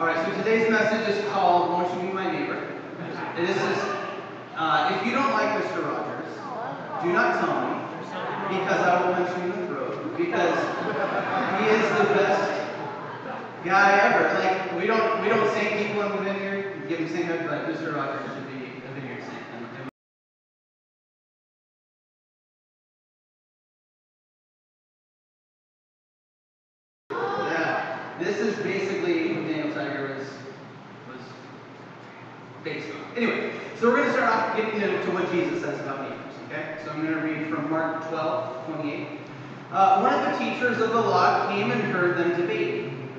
Alright, so today's message is called Won't You Be My Neighbor? And this is, if you don't like Mr. Rogers, do not tell me, because I will punch you in the throat, because he is the best guy ever. Like, we don't sing people in the vineyard, give him sainthood, but Mr. Rogers should be a vineyard saint. This is basically what Daniel Tiger was based on. Anyway, so we're going to start off getting to what Jesus says about neighbors, okay? So I'm going to read from Mark 12:28. One of the teachers of the law came and heard them debating.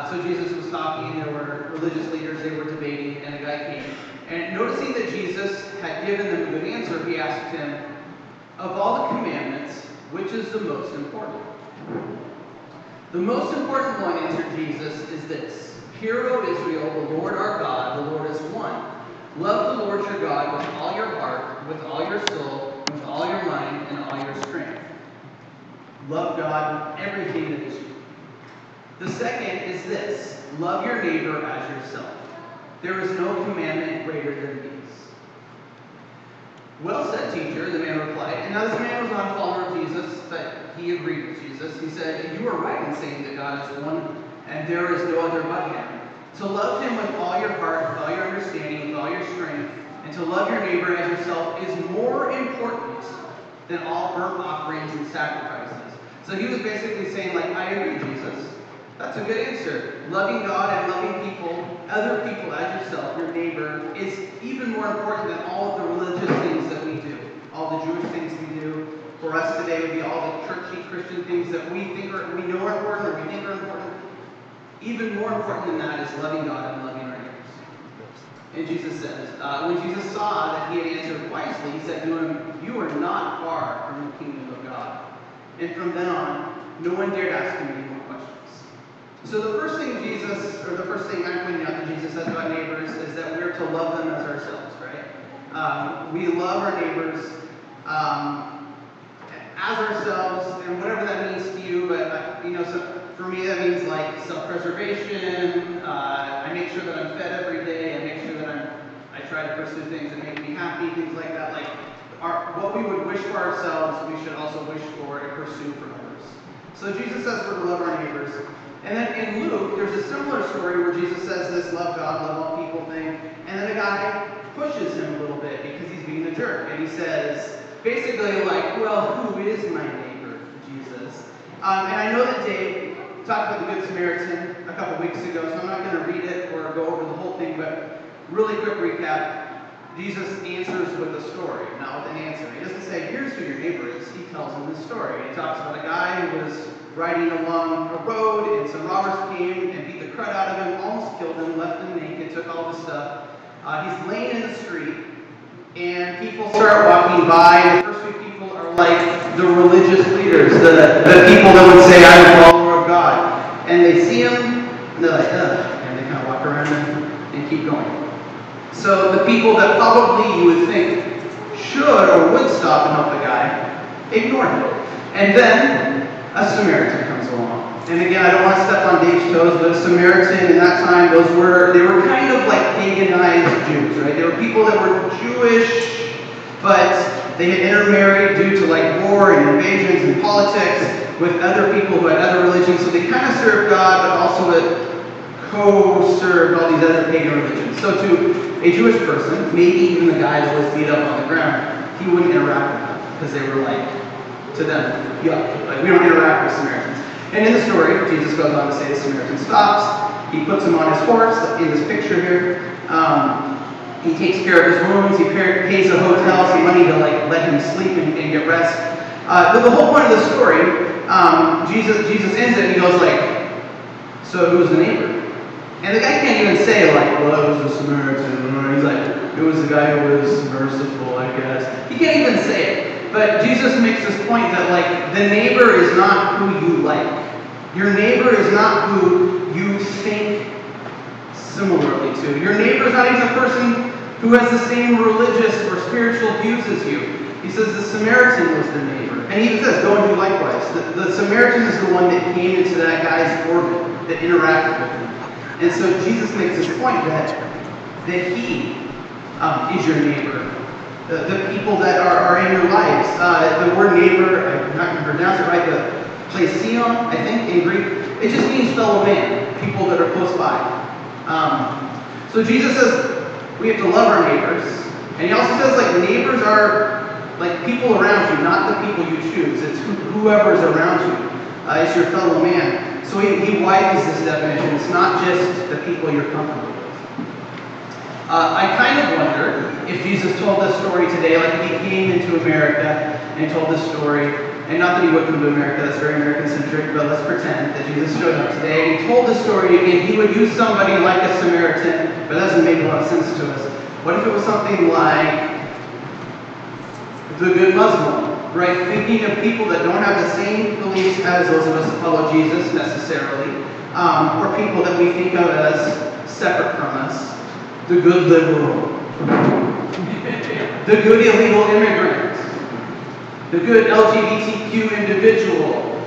So Jesus was talking, there were religious leaders, they were debating, and a guy came. And noticing that Jesus had given them a good answer, he asked him, of all the commandments, which is the most important? The most important one, answered Jesus, is this. Hear, O Israel, the Lord our God, the Lord is one. Love the Lord your God with all your heart, with all your soul, with all your mind, and all your strength. Love God with everything that is you. The second is this. Love your neighbor as yourself. There is no commandment greater than these. Well said, teacher, the man replied. And now this man was not a follower of Jesus, but he agreed with Jesus. He said, you are right in saying that God is one, and there is no other but him. To love him with all your heart, with all your understanding, with all your strength, and to love your neighbor as yourself is more important than all burnt offerings and sacrifices. So he was basically saying, like, I agree, Jesus. That's a good answer. Loving God and loving people, other people as yourself, your neighbor, is even more important than all of the religious things that we do. All the Jewish things we do. For us today would be all the churchy Christian things that we know are important or we think are important. Even more important than that is loving God and loving our neighbors. And Jesus says, when Jesus saw that he had answered wisely, he said to him, you are not far from the kingdom of God. And from then on, no one dared ask him any more questions. So the first thing I'm pointing out that Jesus says about neighbors is that we're to love them as ourselves, right? We love our neighbors as ourselves, and whatever that means to you, but so for me that means like self-preservation. I make sure that I'm fed every day. I make sure that I try to pursue things that make me happy, things like that. Like what we would wish for ourselves, we should also wish for and pursue for others. So Jesus says we're to love our neighbors. And then in Luke, there's a similar story where Jesus says this love God, love all people thing, and then a guy pushes him a little bit because he's being a jerk, and he says, basically like, well, who is my neighbor, Jesus? And I know that Dave talked about the Good Samaritan a couple weeks ago, so I'm not going to read it or go over the whole thing, but really quick recap. Jesus answers with a story, not with an answer. He doesn't say, here's who your neighbor is. He tells him the story. He talks about a guy who was riding along a road, and some robbers came and beat the crud out of him, almost killed him, left him naked, took all his stuff. He's laying in the street, and people start walking by, and the first few people are like the religious leaders, the people that would say, I'm a follower of God. And they see him, and they're like, ugh, and they kind of walk around and keep going. So the people that probably you would think should or would stop and help the guy, ignore him. And then a Samaritan comes along. And again, I don't want to step on Dave's toes, but a Samaritan in that time, they were kind of like paganized Jews, right? They were people that were Jewish, but they had intermarried due to like war and invasions and politics with other people who had other religions. So they kind of served God, but also co-served all these other pagan religions. So to a Jewish person, maybe even the guy that was beat up on the ground, he wouldn't interact with them because they were like, to them, yuck. Like, we don't interact with Samaritans. And in the story, Jesus goes on to say the Samaritan stops. He puts him on his horse, in this picture here. He takes care of his wounds. He pays a hotel some money to like let him sleep and get rest. But the whole point of the story, Jesus ends it and he goes like, so who was the neighbor? And the guy can't even say like, well, it was the Samaritan. Or he's like, it was the guy who was merciful, I guess. He can't even say it. But Jesus makes this point that, like, the neighbor is not who you like. Your neighbor is not who you think similarly to. Your neighbor is not even the person who has the same religious or spiritual views as you. He says the Samaritan was the neighbor. And he even says, go and do likewise. The Samaritan is the one that came into that guy's orbit, that interacted with him. And so Jesus makes this point that he is your neighbor. The people that are in your lives. The word neighbor, I'm not going to pronounce it right, but plesion, I think, in Greek, it just means fellow man, people that are close by. So Jesus says we have to love our neighbors. And he also says like neighbors are like people around you, not the people you choose. It's whoever is around you. It's your fellow man. So he widens this definition. It's not just the people you're comfortable with. I kind of wonder if Jesus told this story today, like if he came into America and told this story, and not that he would come to America, that's very American-centric, but let's pretend that Jesus showed up today and he told this story again. He would use somebody like a Samaritan, but that doesn't make a lot of sense to us. What if it was something like the good Muslim, right? Thinking of people that don't have the same beliefs as those of us that follow Jesus necessarily, or people that we think of as separate from us. The good liberal, the good illegal immigrant, the good LGBTQ individual.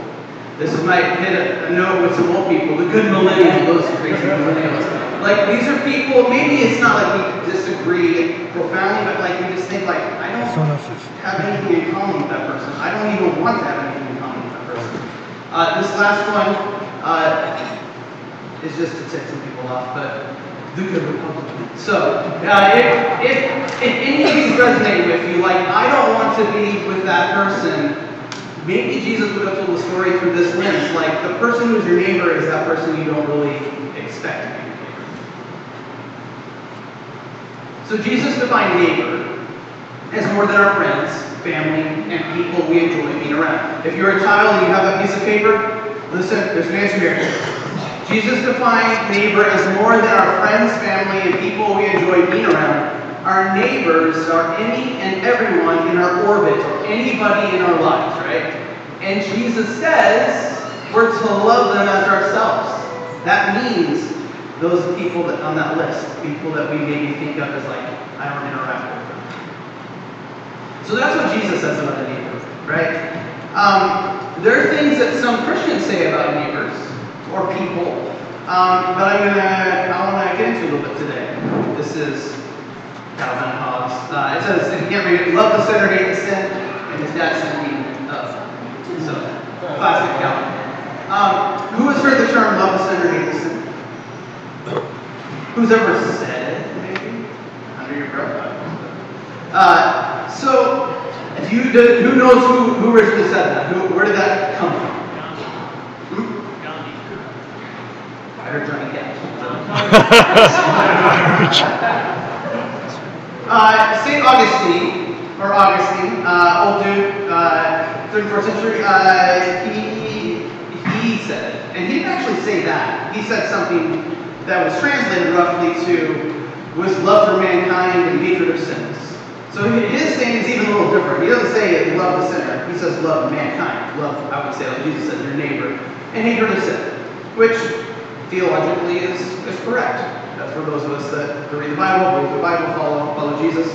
This might hit a note with some old people. The good millennial, those crazy millennials. Like these are people, maybe it's not like we disagree profoundly, but like we just think like, I don't have anything in common with that person. I don't even want to have anything in common with that person. This last one is just to tick some people off, but the good Republican. So, if any of these resonate with you, like, I don't want to be with that person, maybe Jesus would have told the story through this lens. Like, the person who's your neighbor is that person you don't really expect to be your neighbor. So, Jesus defined neighbor as more than our friends, family, and people we enjoy being around. If you're a child and you have a piece of paper, listen, there's an answer here. Jesus defined neighbor as more than our friends, family, and people we enjoy being around. Our neighbors are any and everyone in our orbit, or anybody in our lives, right? And Jesus says we're to love them as ourselves. That means those people that on that list, people that we maybe think of as like, I don't interact with them. So that's what Jesus says about a neighbor, right? There are things that some Christians say about neighbors or people, but I want to get into a little bit today. This is Calvin and Hobbes. It says, if you can't read it, love the sinner, hate the sin, and his dad sent me so classic Calvin. Who has heard the term love the sinner, hate the sin? Who's ever said it, maybe? Under your breath? So, who knows who originally said that? Where did that come from? I heard Johnny Cash. St. Augustine, old dude, 34th century, he said it. And he didn't actually say that. He said something that was translated roughly to was love for mankind and hatred of sinners. So his saying is even a little different. He doesn't say love the sinner. He says love mankind. Love, I would say, like Jesus said, your neighbor. And hatred of sin, which theologically is correct. That's for those of us that read the Bible, believe the Bible, follow Jesus.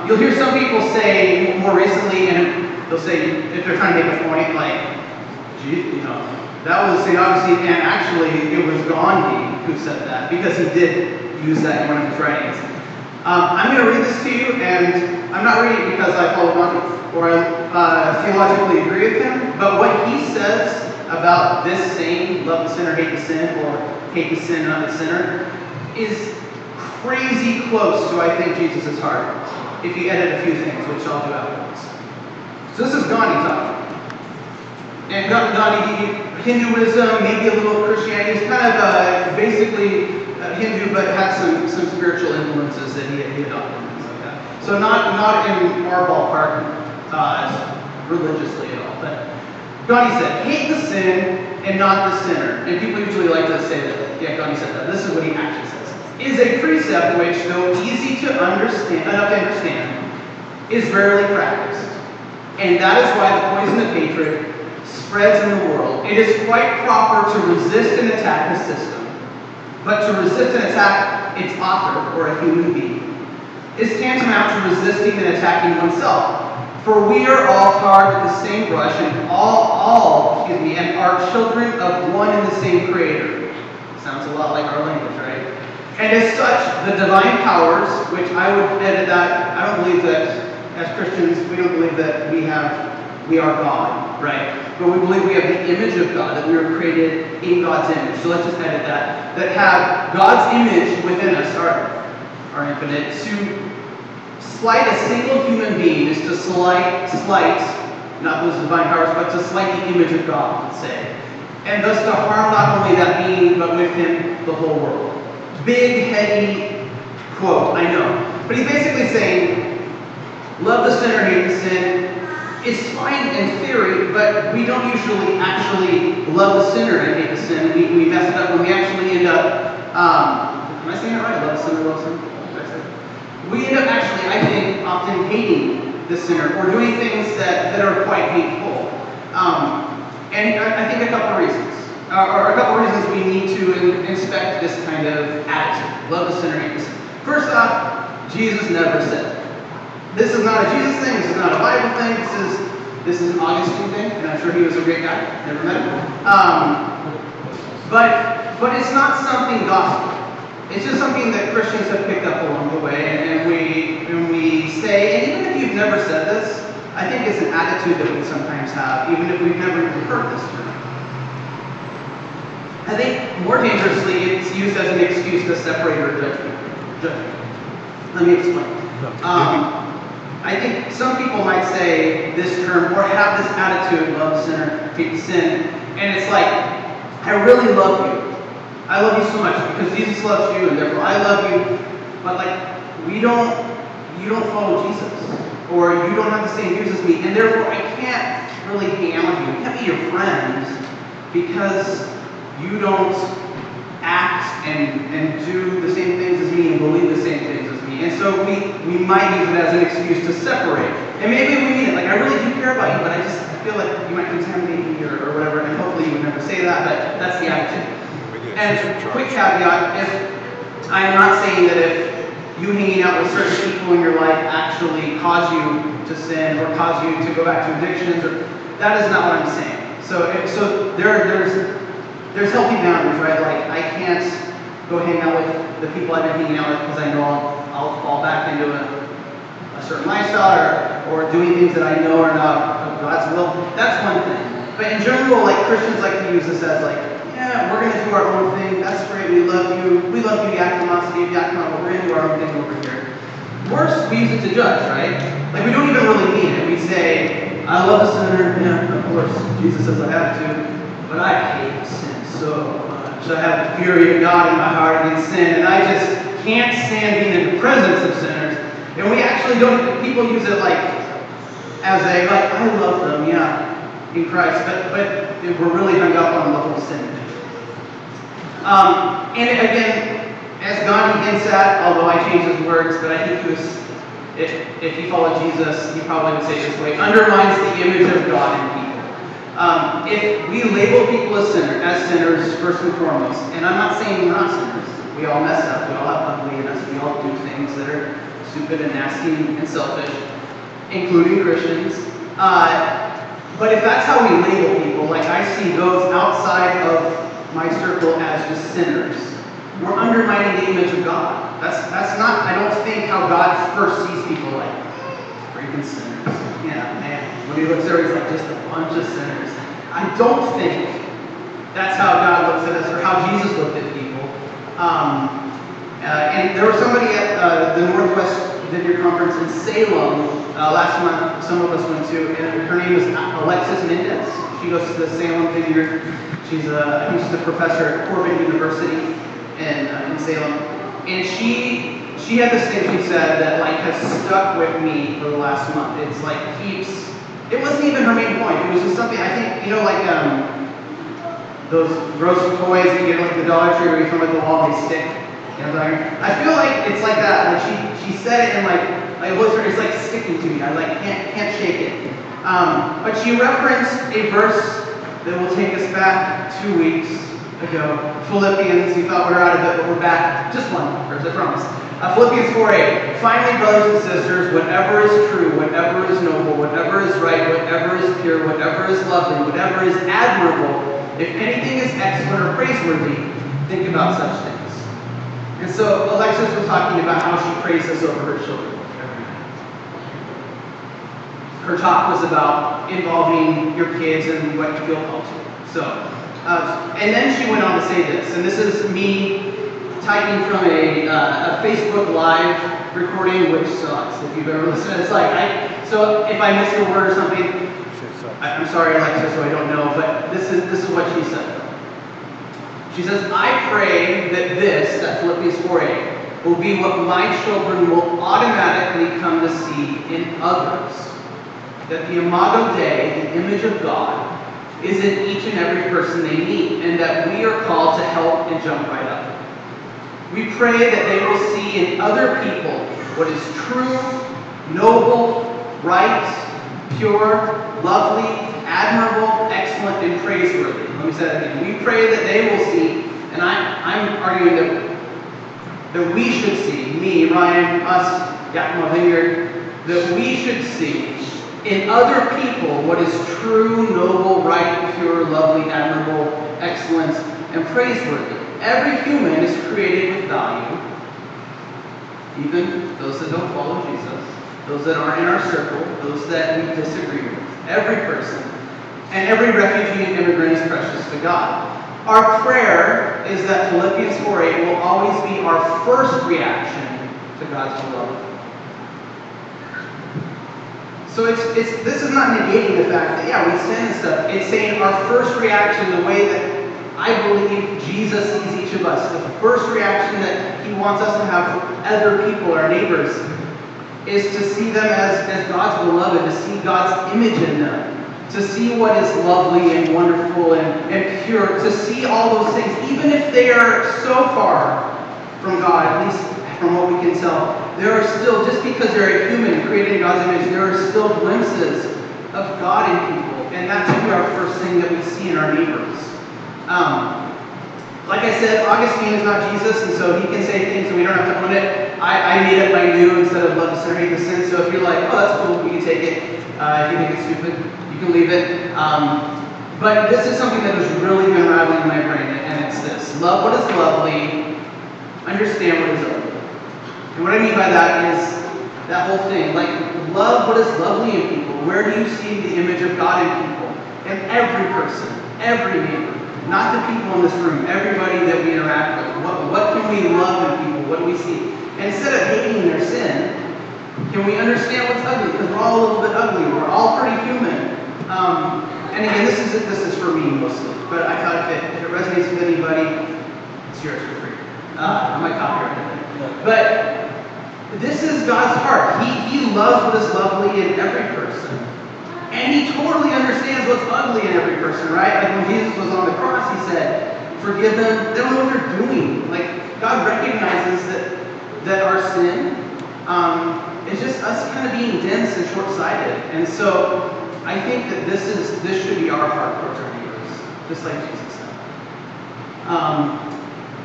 You'll hear some people say more recently, and they'll say, if they're trying to make a point, like, gee, that was St. Augustine, and actually it was Gandhi who said that, because he did use that in one of his writings. I'm going to read this to you, and I'm not reading it because I follow Gandhi or I theologically agree with him, but what he says about this saying, love the sinner, hate the sin, or hate the sin, not the sinner, is crazy close to, I think, Jesus' heart, if you edit a few things, which I'll do afterwards. So this is Gandhi talking. And Gandhi, Hinduism, maybe a little Christianity, he's kind of basically Hindu, but had some spiritual influences that he adopted and things like that. So not in our ballpark religiously at all, but Gandhi said, hate the sin and not the sinner. And people usually like to say that, yeah, Gandhi said that. This is what he actually says. Is a precept which, though easy to understand, is rarely practiced. And that is why the poison of hatred spreads in the world. It is quite proper to resist and attack the system, but to resist and attack its author, or a human being, is tantamount to resisting and attacking oneself. For we are all tarred with the same brush, and and are children of one and the same Creator. Sounds a lot like our language, right? And as such, the divine powers, which I would edit that, I don't believe that, as Christians, we don't believe that we are God, right? But we believe we have the image of God, that we were created in God's image. So let's just edit that. That have God's image within us, our infinite. To slight a single human being is to slight, not those divine powers, but to slight the image of God, let's say. And thus to harm not only that being, but with him the whole world. Big, heady quote, I know. But he's basically saying, love the sinner, hate the sin. It's fine in theory, but we don't usually actually love the sinner and hate the sin. We mess it up when we actually end up, am I saying it right? Love the sinner, love sin? We end up actually, I think, often hating the sinner or doing things that are quite hateful. And I think a couple of reasons. Or a couple of reasons we need to inspect this kind of attitude. Love the sinner, hate the sin. First off, Jesus never said. This is not a Jesus thing, this is not a Bible thing, this is an Augustine thing, and I'm sure he was a great guy, never met him. But it's not something gospel. It's just something that Christians have picked up along the way, and we say, and even if you've never said this, I think it's an attitude that we sometimes have, even if we've never even heard this term. I think more dangerously, it's used as an excuse to separate or judgment. Let me explain. I think some people might say this term or have this attitude, love the sinner, hate the sin, and it's like, I really love you. I love you so much because Jesus loves you and therefore I love you. But like, you don't follow Jesus, or you don't have the same views as me, and therefore I can't really hang out with you. I can't be your friend because you don't act and do the same things as me and believe the same things as me. And so we might use it as an excuse to separate. And maybe we mean it, like I really do care about you, but I feel like you might contaminate me or whatever, and hopefully you would never say that, but that's the attitude. And quick caveat, if I am not saying that if you hanging out with certain people in your life actually cause you to sin or cause you to go back to addictions, or that is not what I'm saying. So there's healthy boundaries, right? Like I can't go hang out with the people I've been hanging out with because I know I'll fall back into a certain lifestyle or doing things that I know are not of God's will. That's one thing. But in general, like Christians like to use this as like, yeah, we're going to do our own thing. That's great. We love you. We love you, Yakima, city of Yakima, but we're going to do our own thing over here. Worse, we use it to judge, right? Like we don't even really mean it. We say, I love the sinner. Yeah, of course. Jesus says I have to, but I hate sin so much. I have the fury of God in my heart against sin, and I just can't stand being in the presence of sinners. And we actually don't. People use it like as a like I love them, yeah, in Christ, but we're really hung up on the whole sin. And again, as Gandhi hints at, although I changed his words, but I think he was, if he followed Jesus, he probably would say it this way, undermines the image of God in people. If we label people as sinners first and foremost, and I'm not saying we're not sinners, we all mess up, we all have ugly in us, we all do things that are stupid and nasty and selfish, including Christians. But if that's how we label people, like I see those outside of my circle as just sinners, we're undermining the image of God. That's not, I don't think, how God first sees people, like freaking sinners. Yeah, man. When he looks there, he's like just a bunch of sinners. I don't think that's how God looks at us, or how Jesus looked at people. And there was somebody at the Northwest Vineyard Conference in Salem last month, some of us went to, and her name is Alexis Mendez. She goes to the Salem Vineyard. She's I think she's a professor at Corbin University in Salem. And she had this thing she said that like has stuck with me for the last month. It's like it wasn't even her main point. It was just something, I think, you know, like those gross toys that you get like the Dollar Tree where you come at the wall and they stick. You know what I'm talking about? I feel like it's like that. Like she said it and it's like sticking to me. I like can't shake it. But she referenced a verse that will take us back 2 weeks ago. Philippians, you thought we were out of it, but we're back. Just one verse, I promise. Philippians 4:8. Finally, brothers and sisters, whatever is true, whatever is noble, whatever is right, whatever is pure, whatever is lovely, whatever is admirable, if anything is excellent or praiseworthy, think about such things. And so Alexis was talking about how she prays this over her children every night. Her talk was about involving your kids and what you feel called to. So, and then she went on to say this, and this is me typing from a Facebook Live recording, which sucks if you've ever listened. It's like, so if I miss a word or something, I'm sorry, Alexa, so I don't know, but this is what she said. She says, I pray that Philippians 4:8, will be what my children will automatically come to see in others. That the Imago Dei, the image of God, is in each and every person they meet, and that we are called to help and jump right up. We pray that they will see in other people what is true, noble, right, pure, lovely, admirable, excellent, and praiseworthy. Let me say that again. We pray that they will see, and I'm arguing that we should see, me, Ryan, us, Yakima Vineyard, that we should see in other people what is true, noble, right, pure, lovely, admirable, excellent, and praiseworthy. Every human is created with value, even those that don't follow Jesus, those that aren't in our circle, those that we disagree with. Every person and every refugee and immigrant is precious to God. Our prayer is that Philippians 4:8 will always be our first reaction to God's love. So this is not negating the fact that, yeah, we sin and stuff. It's saying our first reaction, the way that I believe Jesus sees each of us, the first reaction that he wants us to have for other people, our neighbors, is to see them as God's beloved, to see God's image in them, to see what is lovely and wonderful and pure, to see all those things, even if they are so far from God, at least from what we can tell. There are still, just because they're a human created in God's image, there are still glimpses of God in people, and that should be our first thing that we see in our neighbors. Like I said, Augustine is not Jesus, and so he can say things and we don't have to own it. I made up my new instead of love to sin or hate the sin. So if you're like, oh, that's cool, you can take it. If you think it's stupid, you can leave it. But this is something that has really been rattling in my brain, and it's this. Love what is lovely, understand what is ugly. And what I mean by that is that whole thing. Like, love what is lovely in people. Where do you see the image of God in people? In every person, every neighbor. Not the people in this room, everybody that we interact with. What can we love in people? What do we see? And instead of hating their sin, can we understand what's ugly? Because we're all a little bit ugly. We're all pretty human. And again, this is for me mostly. But I thought if it resonates with anybody, it's yours for free. I might copyright it. But this is God's heart. He loves what is lovely in every person. And he totally understands what's ugly in every person, right? Like when Jesus was on the cross, he said, forgive them, they don't know what they're doing. Like, God recognizes that our sin is just us kind of being dense and short-sighted. And so I think that this should be our heart towards our neighbors, just like Jesus said.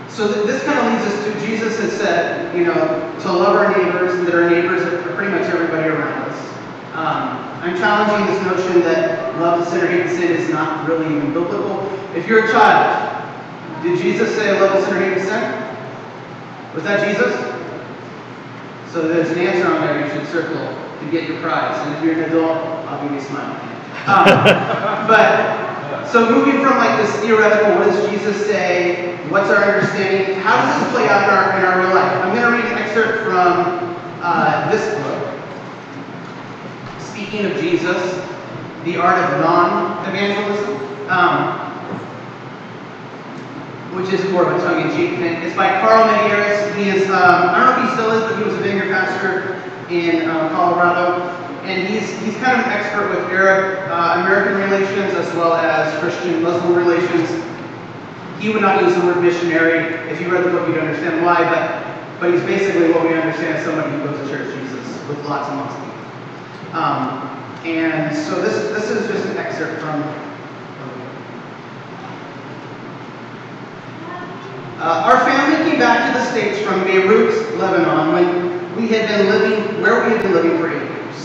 So this kind of leads us to, Jesus has said, to love our neighbors, and that our neighbors are pretty much everybody around us. I'm challenging this notion that love to sin or hate to sin is not really even biblical. If you're a child, did Jesus say love to sin or hate to sin? Was that Jesus? So there's an answer on there you should circle to get your prize. And if you're an adult, I'll give you a smile. But so moving from like this theoretical, what does Jesus say? What's our understanding? How does this play out in our real life? I'm going to read an excerpt from this book. Speaking of Jesus, The Art of Non-Evangelism, which is more of a tongue-in-cheek thing. It's by Carl Medeiros. He is, I don't know if he still is, but he was a vineyard pastor in Colorado. And he's kind of an expert with Arab-American relations as well as Christian-Muslim relations. He would not use the word missionary. If you read the book, you'd understand why, but he's basically what we understand as somebody who goes to church Jesus with lots and lots of people. And so this is just an excerpt from our family came back to the States from Beirut, Lebanon, where we had been living for 8 years.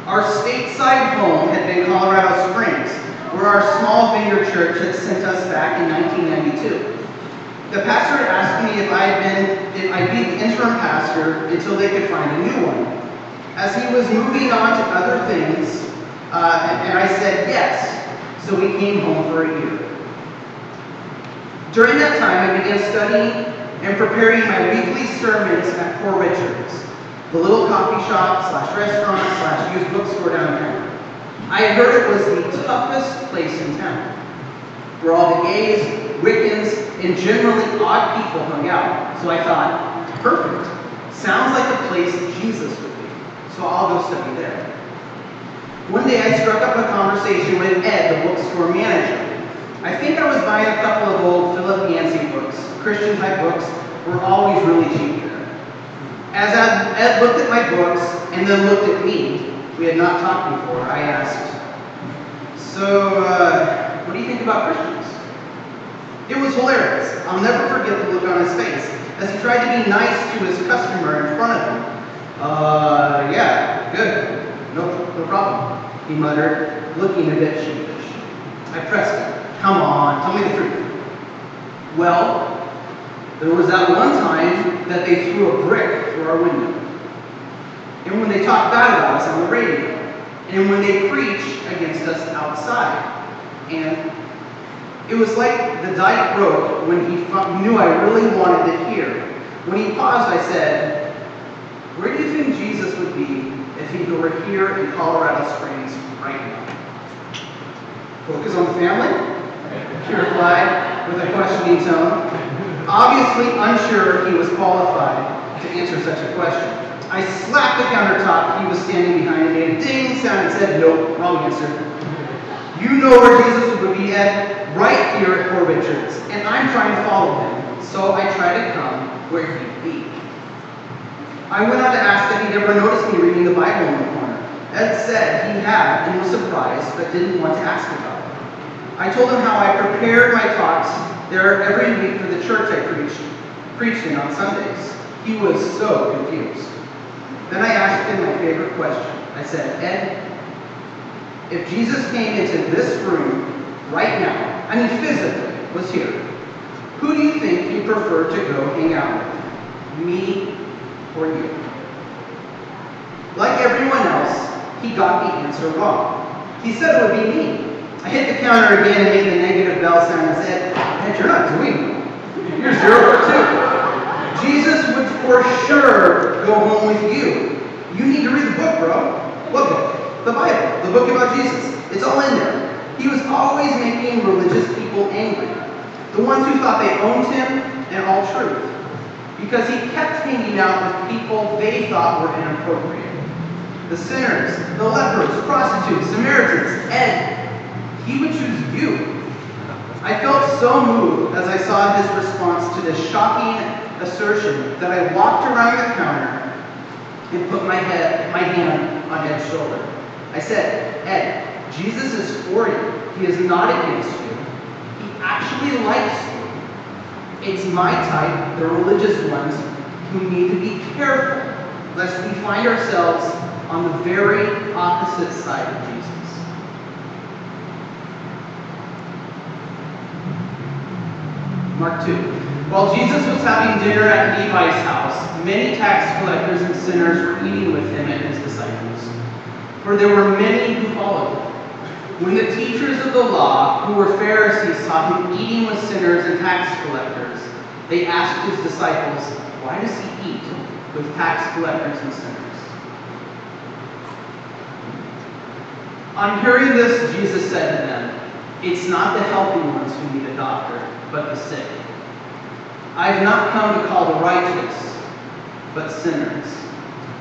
Our stateside home had been Colorado Springs, where our small vineyard church had sent us back in 1992. The pastor had asked me if I'd be the interim pastor until they could find a new one, as he was moving on to other things, and I said yes. So we came home for a year. During that time, I began studying and preparing my weekly sermons at Poor Richard's, the little coffee shop / restaurant / used bookstore downtown. I had heard it was the toughest place in town, where all the gays, Wiccans, and generally odd people hung out. So I thought, perfect. Sounds like a place Jesus would be. So I'll go study there. One day I struck up a conversation with Ed, the bookstore manager. I think I was buying a couple of old Philip Yancey books. Christian type books were always really cheap there. As Ed looked at my books and then looked at me, we had not talked before, I asked, so, what do you think about Christians? It was hilarious. I'll never forget the look on his face as he tried to be nice to his customer in front of him. Yeah, good. No problem, he muttered, looking a bit sheepish. I pressed him. Come on, tell me the truth. Well, there was that one time that they threw a brick through our window. And when they talked bad about us on the radio. And when they preached against us outside. And it was like the dike broke when he knew I really wanted to hear. When he paused, I said, where do you think Jesus would be if he were here in Colorado Springs right now? Focus on the family? He replied with a questioning tone, obviously unsure if he was qualified to answer such a question. I slapped the countertop he was standing behind and made a ding sound and said, nope, wrong answer. You know where Jesus would be at, right here at Poor Richard's, and I'm trying to follow him, so I try to come where he'd be. I went on to ask that he'd ever noticed me reading the Bible in the corner. Ed said he had and was surprised, but didn't want to ask about it. I told him how I prepared my talks there every week for the church I preached in on Sundays. He was so confused. Then I asked him my favorite question. I said, Ed, if Jesus came into this room right now, I mean physically, was here, who do you think you prefer to go hang out with? Me or you? Like everyone else, he got the answer wrong. He said it would be me. I hit the counter again and made the negative bell sound and said, Ed, you're not doing well. You're 0 for 2. Jesus would for sure go home with you. You need to read the book, bro. What book? The Bible, the book about Jesus. It's all in there. He was always making religious people angry. The ones who thought they owned him and all truth. Because he kept hanging out with people they thought were inappropriate. The sinners, the lepers, prostitutes, Samaritans, Ed. He would choose you. I felt so moved as I saw his response to this shocking assertion that I walked around the counter and put my hand on Ed's shoulder. I said, Ed, Jesus is for you. He is not against you. He actually likes you. It's my type, the religious ones, who need to be careful lest we find ourselves on the very opposite side of Jesus. Mark 2. While Jesus was having dinner at Levi's house, many tax collectors and sinners were eating with him and his disciples. For there were many who followed him. When the teachers of the law, who were Pharisees, saw him eating with sinners and tax collectors, they asked his disciples, why does he eat with tax collectors and sinners? On hearing this, Jesus said to them, it's not the healthy ones who need a doctor, but the sick. I have not come to call the righteous, but sinners.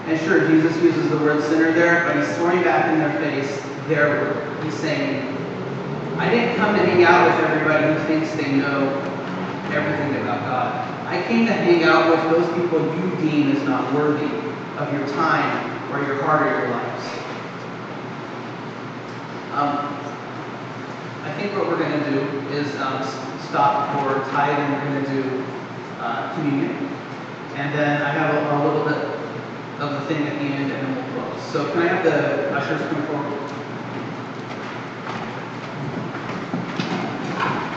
And sure, Jesus uses the word sinner there, but he's throwing back in their face their word. He's saying, I didn't come to hang out with everybody who thinks they know everything about God. I came to hang out with those people you deem as not worthy of your time or your heart or your lives. I think what we're going to do is stop for tithe, and we're going to do communion. And then I have a little bit of the thing at the end, and then we'll close. So can I have the ushers come forward?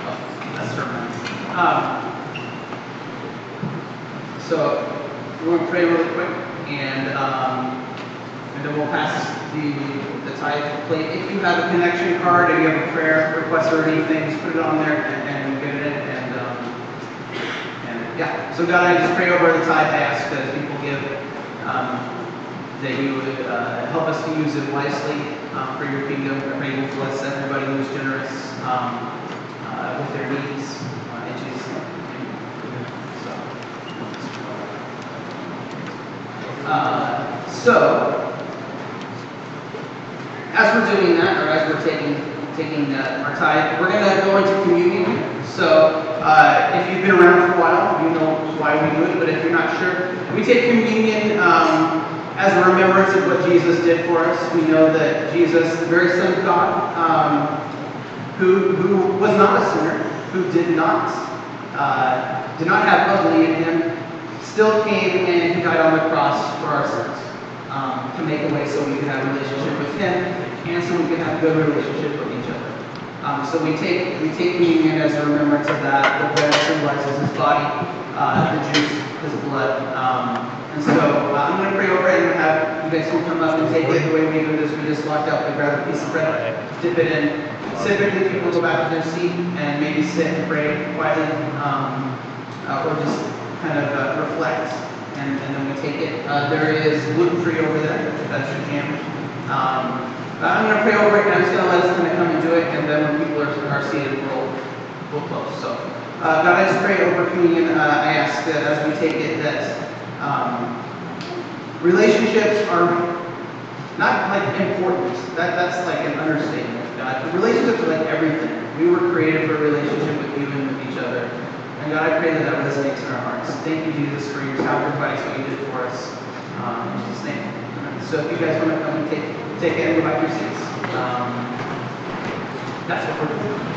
Oh, that's her. pray really quick, and then we'll pass the tithe plate. If you have a connection card, if you have a prayer request or anything, just put it on there and get it in. And yeah, so God, I just pray over the tithe. I ask that as people give, that you would help us to use it wisely for your kingdom. I pray you bless everybody who's generous with their needs. In Jesus' name. So, as we're doing that, or as we're taking our tithe, we're going to go into communion. So, if you've been around for a while, you know why we do it. But if you're not sure, we take communion as a remembrance of what Jesus did for us. We know that Jesus, the very Son of God, who was not a sinner, who did not have ugly in him, still came and he died on the cross for our sins, to make a way so we could have a relationship with him and so we could have a good relationship with each other. So we take communion as a remembrance of that. The bread symbolizes his body, the juice, his blood. And so I'm going to pray over it, and have you guys can come up and take it. The way we do this, we just walk up and grab a piece of bread, dip it in. Typically, people go back to their seat and maybe sit and pray quietly, or just kind of reflect, and then we take it. There is gluten-free over there, if that's your jam. I'm going to pray over it, and I'm just going to let us kind of come and do it, and then when people are seated, we'll close. So, God, I just pray over communion. I ask that as we take it, that relationships are not like important. That's like an understatement, God. The relationships are like everything. We were created for a relationship with you and with each other. And God, I pray that resonates in our hearts. Thank you, Jesus, for your sacrifice, what you did for us. In Jesus' name. So if you guys want to come and take it and go back to your seats, that's what we're doing.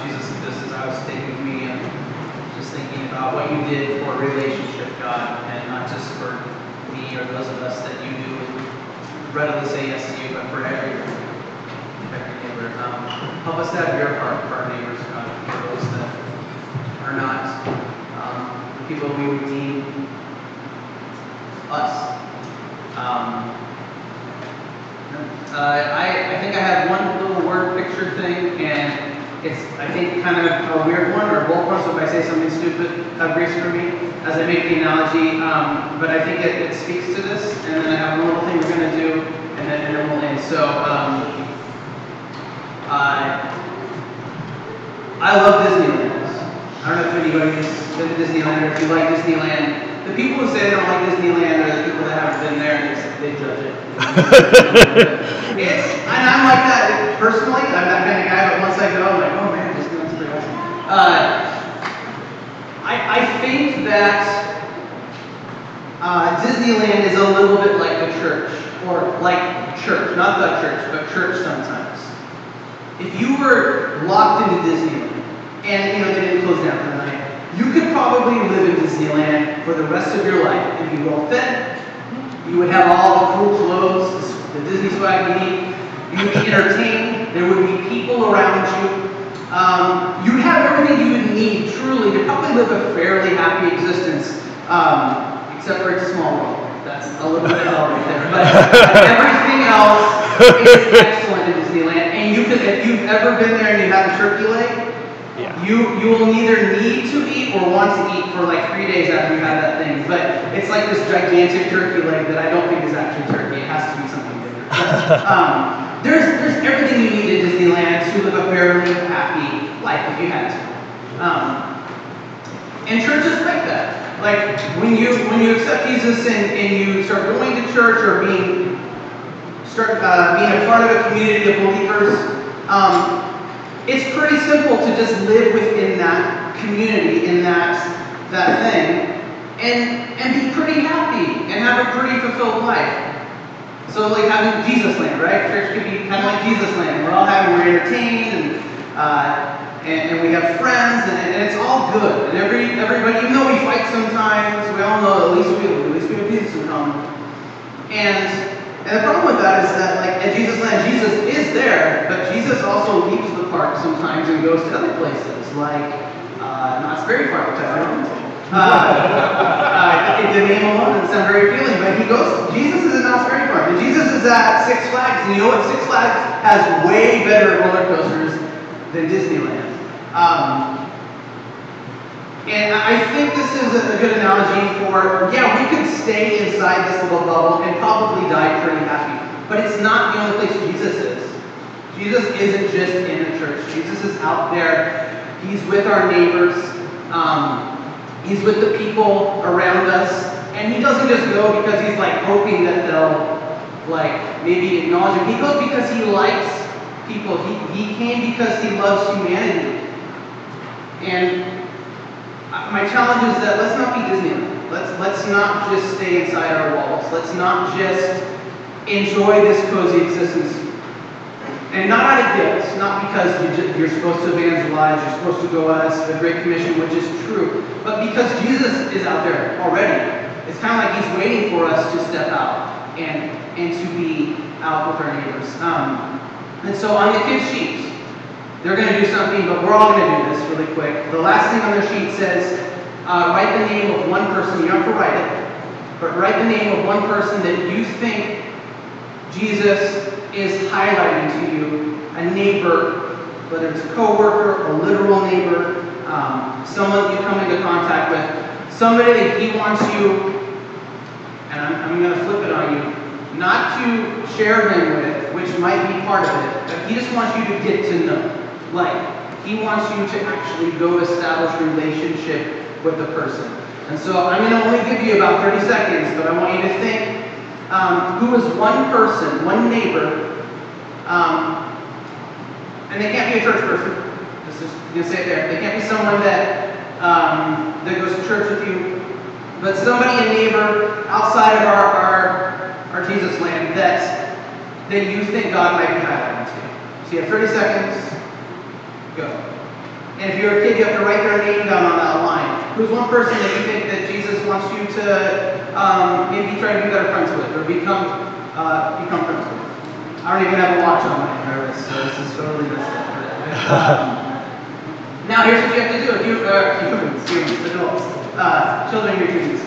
Jesus, just as I was taking communion, just thinking about what you did for a relationship, God, and not just for me or those of us that you do readily say yes to you, but for every neighbor. Help us to have your heart for our neighbors, God, for those that are not, the people we would deem us. I think I have one little word picture thing, and it's, I think, kind of a weird one, or a bold one, so if I say something stupid, have grace for me as I make the analogy, but I think it speaks to this, and then I have one little thing we're going to do, and then we'll end. So, I love Disneyland. I don't know if anybody's been to Disneyland, or if you like Disneyland. The people who say they don't like Disneyland are the people that haven't been there, and they judge it. And I'm like that. personally, I'm that kind of guy, but once I go, I'm like, oh man, Disneyland's pretty awesome. I think that Disneyland is a little bit like the church, or like church, not the church, but church sometimes. If you were locked into Disneyland, and they didn't close down for the night, you could probably live in Disneyland for the rest of your life. If you well fed, you would have all the cool clothes, the Disney swag you need, you would be entertained, there would be people around you. You would have everything you would need, truly, to probably live a fairly happy existence, except for it's a small world. That's a little bit of hell right there. But everything else is excellent in Disneyland. And if you've ever been there and you had a turkey leg, you will neither need to eat or want to eat for like 3 days after you have that thing. But it's like this gigantic turkey leg that I don't think is actually turkey. It has to be something bigger. But, there's everything you need in Disneyland to live a fairly happy life if you had to. And church is like that. Like when you accept Jesus and you start going to church or being a part of a community of believers, it's pretty simple to just live within that community, in that thing, and be pretty happy and have a pretty fulfilled life. So like having Jesus Land, right? Church could be kind of like Jesus Land. We're entertained and we have friends and it's all good. And everybody, even though we fight sometimes, we all know at least we have Jesus in common. And the problem with that is that like at Jesus Land, Jesus is there, but Jesus also leaves the park sometimes and goes to other places, like Knott's Berry Farm, which I don't know. The name alone doesn't sound very appealing, but Jesus is at Knott's Berry Farm, and Jesus is at Six Flags, and you know what? Six Flags has way better roller coasters than Disneyland. And I think this is a good analogy for, we could stay inside this little bubble and probably die pretty happy, but it's not the only place Jesus is. Jesus isn't just in a church. Jesus is out there. He's with our neighbors. He's with the people around us. And he doesn't just go because he's like hoping that they'll like maybe acknowledge him. He goes because he likes people. He came because he loves humanity. And my challenge is that let's not be Disneyland. Let's not just stay inside our walls. Let's not just enjoy this cozy existence. And not out of guilt, not because you're supposed to evangelize, you're supposed to go as the Great Commission, which is true, but because Jesus is out there already. It's kind of like he's waiting for us to step out and to be out with our neighbors. And so on the kids' sheets, they're going to do something, but we're all going to do this really quick. The last thing on their sheet says, write the name of one person. You don't have to write it, but write the name of one person that you think Jesus is highlighting to you, a neighbor, whether it's a coworker, a literal neighbor, someone you come into contact with, somebody that he wants you, and I'm going to flip it on you, not to share him with, which might be part of it, but he just wants you to get to know. Like, he wants you to actually go establish a relationship with the person. And so I'm going to only give you about 30 seconds, but I want you to think, who is one person, one neighbor, and they can't be a church person. Just going to say it there. They can't be someone that goes to church with you, but somebody, a neighbor outside of our Jesus Land that you think God might be highlighting to you. So you have 30 seconds. Go. And if you're a kid, you have to write their name down on that line. Who's one person that you think that Jesus wants you to maybe try to be better friends with or become friends with? I don't even have a watch on my wrist, so this is totally messed up. Now here's what you have to do. If you humans, adults, children, your humans.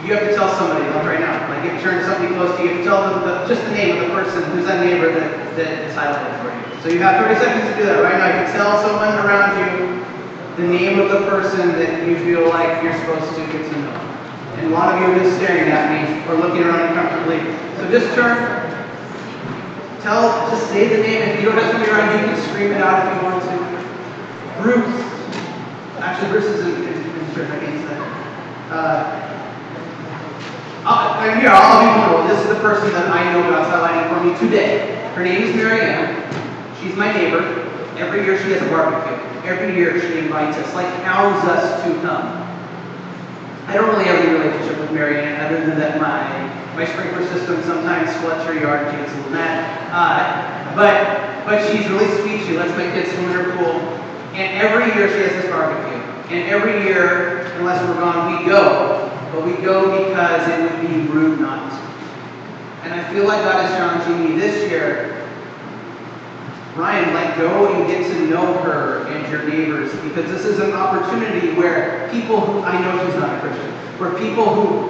You have to tell somebody, like right now, like if you turn to somebody close to you, you have to tell them just the name of the person who's that neighbor that is highlighted for you. So you have 30 seconds to do that. Right now, you can tell someone around you the name of the person that you feel like you're supposed to get to know. And a lot of you are just staring at me or looking around uncomfortably. So just just say the name. If you don't have somebody around you, you can scream it out if you want to. Bruce. Actually, Bruce is in church. I can't say that. I'll be vulnerable. This is the person that I know God's highlighting for me today. Her name is Marianne. She's my neighbor. Every year she has a barbecue. Every year she invites us, like hounds us to come. I don't really have any relationship with Marianne other than that my sprinkler system sometimes floods her yard and she gets a little mad. But she's really sweet. She lets my kids swim in her pool. And every year she has this barbecue. And every year, unless we're gone, we go. But we go because it would be rude not to. And I feel like God is challenging me this year. Ryan, like, go and get to know her and your neighbors, because this is an opportunity where people who, I know she's not a Christian, where people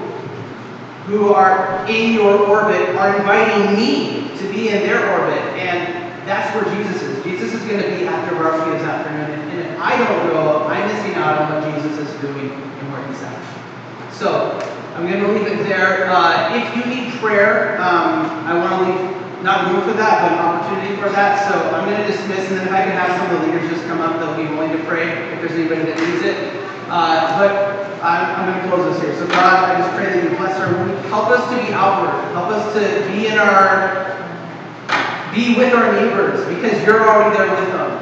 who are in your orbit are inviting me to be in their orbit, and that's where Jesus is. Jesus is going to be at the barbecue this afternoon, and if I don't go, I'm missing out on what Jesus is doing and where he's at. So, I'm going to leave it there. If you need prayer, I want to leave not room for that, but an opportunity for that. So I'm going to dismiss, and then if I can have some of the leaders just come up, they'll be willing to pray if there's anybody that needs it. But I'm going to close this here. So God, I just pray that you bless our week. Help us to be outward. Help us to be with our neighbors, because you're already there with them.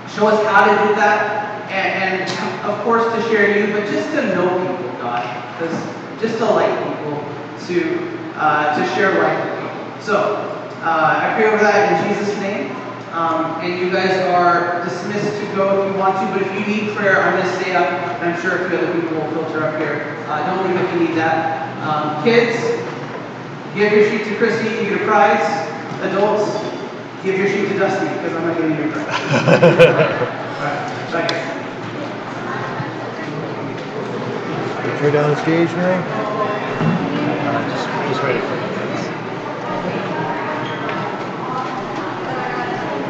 Show us how to do that, and of course to share you, but just to know people, God, just to like people, to share life with people. So, I pray over that in Jesus' name. And you guys are dismissed to go if you want to, but if you need prayer, I'm going to stay up. And I'm sure a few other people will filter up here. Don't leave if you need that. Kids, give your sheet to Christy, you get a prize. Adults, give your sheet to Dusty, because I'm not giving you a prize. Alright, back here. Right down the stage now. Just ready for you.